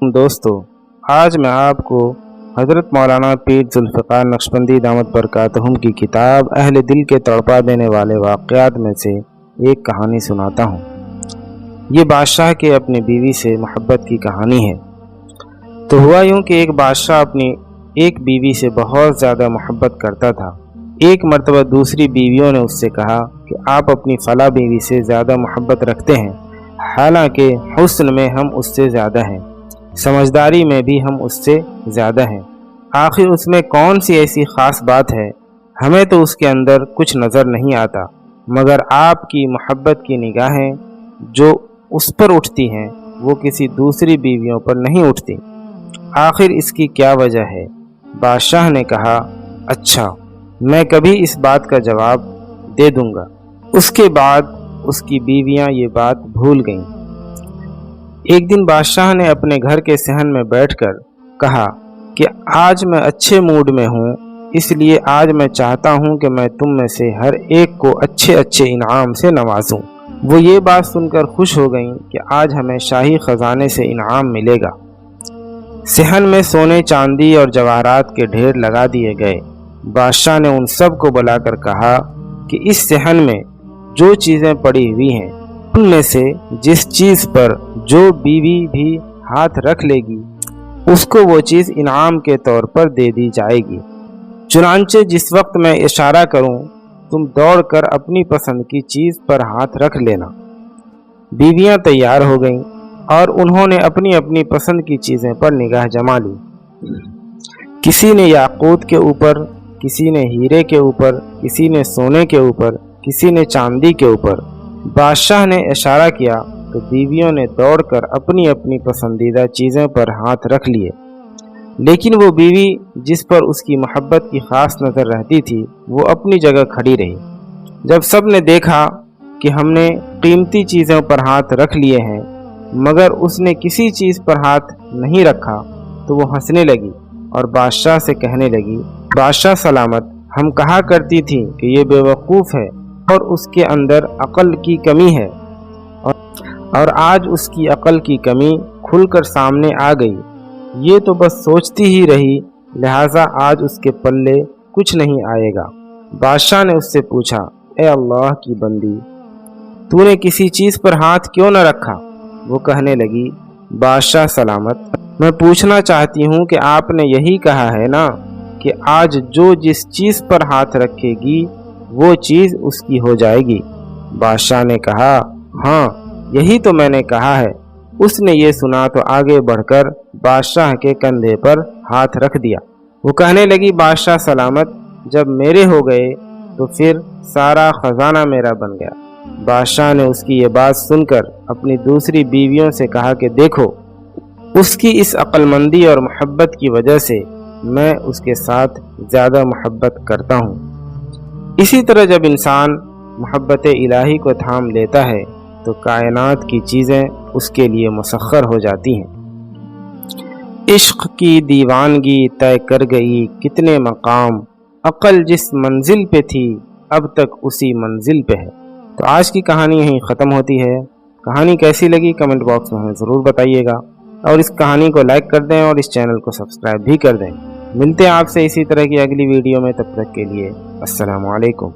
दोस्तों, आज मैं आपको हज़रत मौलाना पीर ज़ुल्फ़िकार नक्शबंदी दामत बरकातहुम की किताब अहले दिल के तड़पा देने वाले वाक़यात में से एक कहानी सुनाता हूँ। ये बादशाह के अपनी बीवी से मोहब्बत की कहानी है। तो हुआ यूँ कि एक बादशाह अपनी एक बीवी से बहुत ज़्यादा मोहब्बत करता था। एक मर्तबा दूसरी बीवियों ने उससे कहा कि आप अपनी फ़ला बीवी से ज़्यादा मोहब्बत रखते हैं, हालांकि हुस्न में हम उससे ज़्यादा हैं, समझदारी में भी हम उससे ज़्यादा हैं। आखिर उसमें कौन सी ऐसी ख़ास बात है? हमें तो उसके अंदर कुछ नज़र नहीं आता, मगर आपकी मोहब्बत की निगाहें जो उस पर उठती हैं वो किसी दूसरी बीवियों पर नहीं उठती। आखिर इसकी क्या वजह है? बादशाह ने कहा, अच्छा, मैं कभी इस बात का जवाब दे दूंगा। उसके बाद उसकी बीवियां ये बात भूल गईं। एक दिन बादशाह ने अपने घर के सहन में बैठकर कहा कि आज मैं अच्छे मूड में हूँ, इसलिए आज मैं चाहता हूँ कि मैं तुम में से हर एक को अच्छे अच्छे इनाम से नवाजूं। वो ये बात सुनकर खुश हो गईं कि आज हमें शाही खजाने से इनाम मिलेगा। सहन में सोने चांदी और जवाहरात के ढेर लगा दिए गए। बादशाह ने उन सब को बुलाकर कहा कि इस सहन में जो चीज़ें पड़ी हुई हैं उनमें से जिस चीज़ पर जो बीवी भी हाथ रख लेगी उसको वो चीज़ इनाम के तौर पर दे दी जाएगी। चुनांचे जिस वक्त मैं इशारा करूं तुम दौड़कर अपनी पसंद की चीज़ पर हाथ रख लेना। बीवियां तैयार हो गईं और उन्होंने अपनी अपनी पसंद की चीज़ें पर निगाह जमा ली। किसी ने याकूत के ऊपर, किसी ने हीरे के ऊपर, किसी ने सोने के ऊपर, किसी ने चांदी के ऊपर। बादशाह ने इशारा किया तो बीवियों ने दौड़कर अपनी अपनी पसंदीदा चीज़ों पर हाथ रख लिए, लेकिन वो बीवी जिस पर उसकी मोहब्बत की ख़ास नज़र रहती थी वो अपनी जगह खड़ी रही। जब सब ने देखा कि हमने कीमती चीज़ों पर हाथ रख लिए हैं मगर उसने किसी चीज़ पर हाथ नहीं रखा तो वो हंसने लगी और बादशाह से कहने लगी, बादशाह सलामत, हम कहा करती थी कि ये बेवकूफ़ है और उसके अंदर अक्ल की कमी है, और आज उसकी अक्ल की कमी खुलकर सामने आ गई। ये तो बस सोचती ही रही, लिहाजा आज उसके पल्ले कुछ नहीं आएगा। बादशाह ने उससे पूछा, ए अल्लाह की बंदी, तूने किसी चीज़ पर हाथ क्यों न रखा? वो कहने लगी, बादशाह सलामत, मैं पूछना चाहती हूँ कि आपने यही कहा है ना कि आज जो जिस चीज़ पर हाथ रखेगी वो चीज़ उसकी हो जाएगी। बादशाह ने कहा, हाँ, यही तो मैंने कहा है। उसने ये सुना तो आगे बढ़कर बादशाह के कंधे पर हाथ रख दिया। वो कहने लगी, बादशाह सलामत, जब मेरे हो गए तो फिर सारा खजाना मेरा बन गया। बादशाह ने उसकी ये बात सुनकर अपनी दूसरी बीवियों से कहा कि देखो, उसकी इस अक्लमंदी और मोहब्बत की वजह से मैं उसके साथ ज़्यादा मोहब्बत करता हूँ। इसी तरह जब इंसान मोहब्बत इलाही को थाम लेता है तो कायनात की चीज़ें उसके लिए मुसख्खर हो जाती हैं। इश्क की दीवानगी तय कर गई कितने मकाम, अक्ल जिस मंजिल पे थी अब तक उसी मंजिल पे है। तो आज की कहानी यहीं ख़त्म होती है। कहानी कैसी लगी कमेंट बॉक्स में हमें ज़रूर बताइएगा और इस कहानी को लाइक कर दें और इस चैनल को सब्सक्राइब भी कर दें। मिलते हैं आपसे इसी तरह की अगली वीडियो में, तब तक के लिए अस्सलामु अलैकुम।